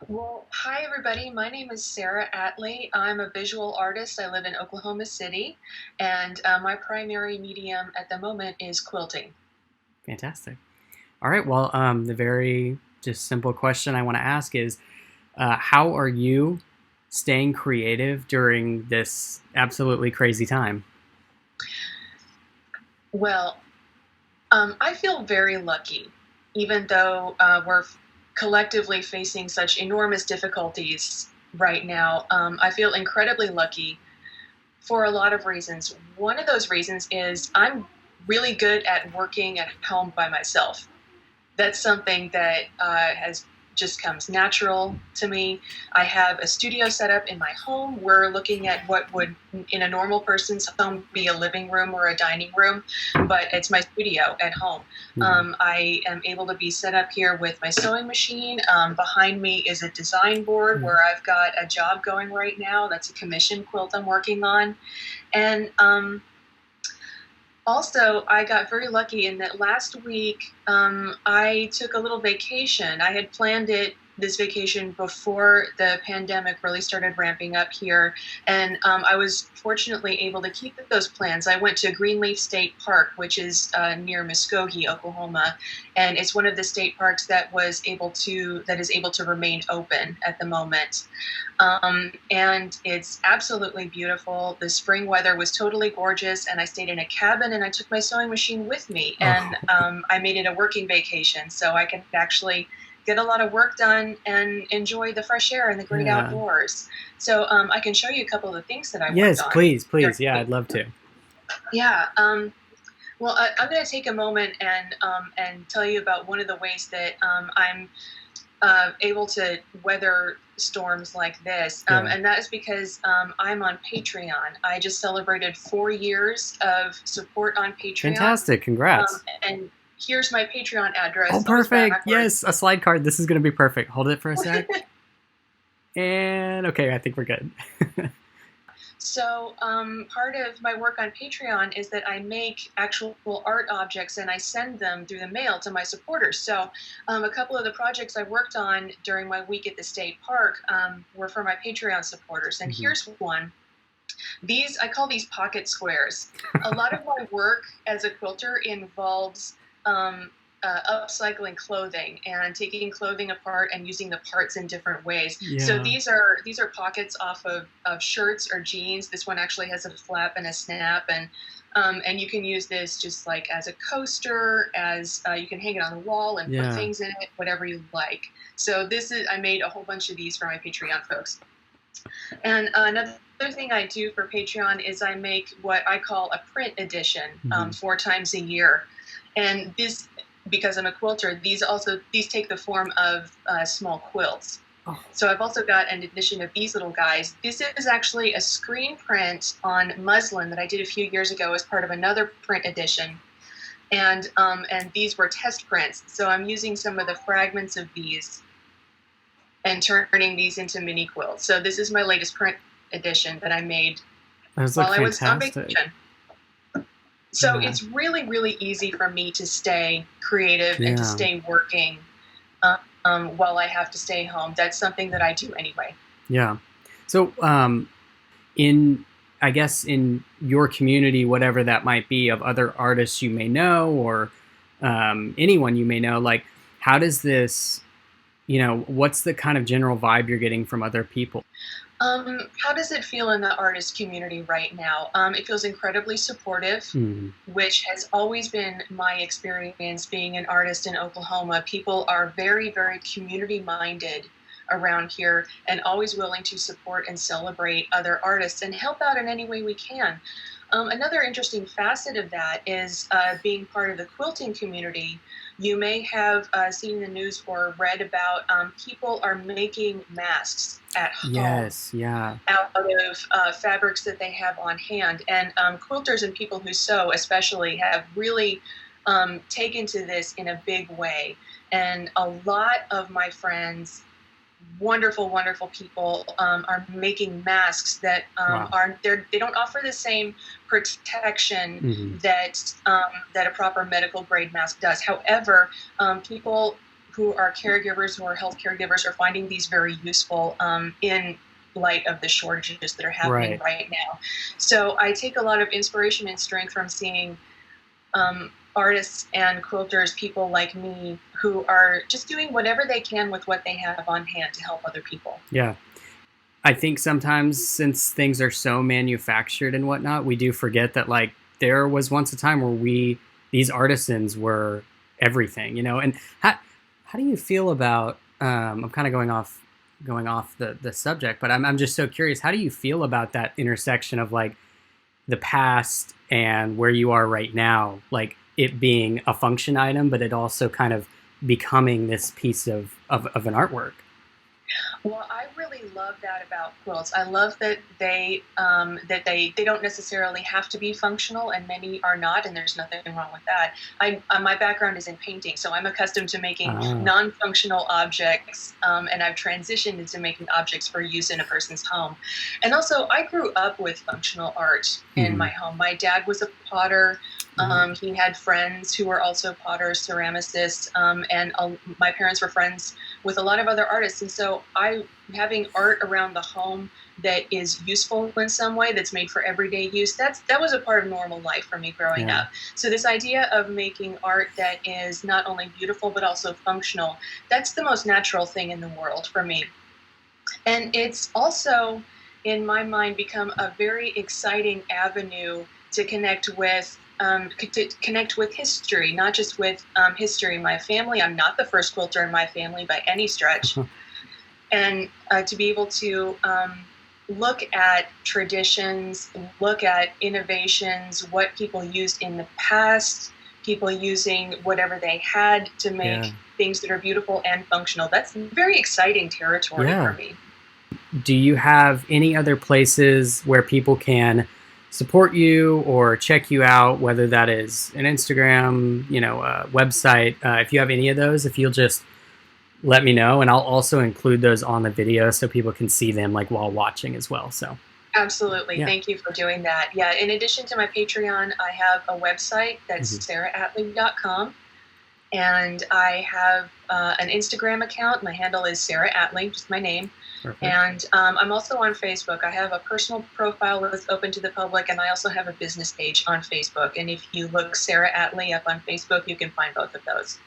Well, hi everybody. My name is Sarah Atlee. I'm a visual artist. I live in Oklahoma City, and my primary medium at the moment is quilting. Fantastic. All right. Well, the very just simple question I want to ask is, how are you staying creative during this absolutely crazy time? Well, I feel very lucky, even though we're collectively facing such enormous difficulties right now. I feel incredibly lucky for a lot of reasons. One of those reasons is I'm really good at working at home by myself. That's something that has just comes natural to me. I have a studio set up in my home. We're looking at what would, in a normal person's home, be a living room or a dining room, but it's my studio at home. Mhm. I am able to be set up here with my sewing machine. Behind me is a design board Yeah. where I've got a job going right now. That's a commission quilt I'm working on. And also, I got very lucky in that last week I took a little vacation. I had planned this vacation before the pandemic really started ramping up here, and I was fortunately able to keep those plans. I went to Greenleaf State Park, which is near Muskogee, Oklahoma, and it's one of the state parks that is able to remain open at the moment. And it's absolutely beautiful. The spring weather was totally gorgeous, and I stayed in a cabin and I took my sewing machine with me. And Oh, I made it a working vacation so I could actually get a lot of work done and enjoy the fresh air and the great yeah. outdoors. So I can show you a couple of the things that I worked Yes, on. please, during please. Yeah, the I'd week. love to. Yeah. Well, I'm going to take a moment and tell you about one of the ways that I'm able to weather storms like this. Yeah. And that is because I'm on Patreon. I just celebrated 4 years of support on Patreon. Fantastic. Congrats. And here's my Patreon Oh, address. Always perfect. backwards. Yes, a slide card. This is going to be perfect. Hold it for a sec. And okay, I think we're good. So, part of my work on Patreon is that I make actual art objects and I send them through the mail to my supporters. So, a couple of the projects I worked on during my week at the state park were for my Patreon supporters. And Mhm. here's one. I call these pocket squares. A lot of my work as a quilter involves upcycling clothing and taking clothing apart and using the parts in different ways. So Yeah. these are pockets off of shirts or jeans. This one actually has a flap and a snap, and you can use this just like as a coaster, as you can hang it on the wall and put Yeah. things in it, whatever you like. So I made a whole bunch of these for my Patreon folks. And another thing I do for Patreon is I make what I call a print edition Mhm. 4 times a year. And this, because I'm a quilter, these take the form of small quilts. Oh, So I've also got an edition of these little guys. This is actually a screen print on muslin that I did a few years ago as part of another print edition. And these were test prints. So I'm using some of the fragments of these and turning these into mini quilts. So this is my latest print edition that I made those look while I was on fantastic. vacation. So Yeah. it's really, really easy for me to stay creative and to Yeah. stay working while I have to stay home. That's something that I do anyway. Yeah. So, in I guess in your community, whatever that might be, of other artists you may know or anyone you may know, like how does this, what's the kind of general vibe you're getting from other people? How does it feel in the artist community right now? It feels incredibly supportive, Mm, which has always been my experience being an artist in Oklahoma. People are very, very community minded around here and always willing to support and celebrate other artists and help out in any way we can. Another interesting facet of that is being part of the quilting community. You may have seen in the news or read about people are making masks at home yes, yeah, out of fabrics that they have on hand. And quilters and people who sew, especially, have really taken to this in a big way. And a lot of my friends, wonderful, wonderful people, are making masks that wow. they don't offer the same protection Hmm. that a proper medical grade mask does. However, people who are caregivers, who are health caregivers, are finding these very useful in light of the shortages that are happening Right. right now. So I take a lot of inspiration and strength from seeing artists and quilters, people like me, who are just doing whatever they can with what they have on hand to help other people. Yeah. I think sometimes since things are so manufactured and whatnot, we do forget that like there was once a time where these artisans were everything, you know. And how do you feel about? I'm kind of going off the subject, but I'm just so curious. How do you feel about that intersection of like the past and where you are right now, like it being a function item, but it also kind of becoming this piece of an artwork? Well, I really love that about quilts. I love that they don't necessarily have to be functional, and many are not, and there's nothing wrong with that. My background is in painting, so I'm accustomed to making Ah, non-functional objects, and I've transitioned into making objects for use in a person's home. And also, I grew up with functional art in mm-hmm. my home. My dad was a potter. Oh, He had friends who were also potters, ceramicists, and my parents were friends with a lot of other artists. And so I having art around the home that is useful in some way, that's made for everyday use, that was a part of normal life for me growing yeah, up. So this idea of making art that is not only beautiful but also functional, that's the most natural thing in the world for me. And it's also, in my mind, become a very exciting avenue to connect with history, not just with history in my family. I'm not the first quilter in my family by any stretch, and to be able to look at traditions, look at innovations, what people used in the past, people using whatever they had to yeah, make things that are beautiful and functional. That's very exciting territory for yeah. me. Do you have any other places where people can support you or check you out, whether that is an Instagram, a website? If you have any of those, if you'll just let me know, and I'll also include those on the video so people can see them like while watching as well. So Absolutely. yeah. Thank you for doing that. Yeah, in addition to my Patreon, I have a website that's Mm-hmm. sarahatlee.com. And I have an Instagram account. My handle is Sarah Atlee, just my name. Perfect. And I'm also on Facebook. I have a personal profile that's open to the public, and I also have a business page on Facebook. And if you look Sarah Atlee up on Facebook, you can find both of those.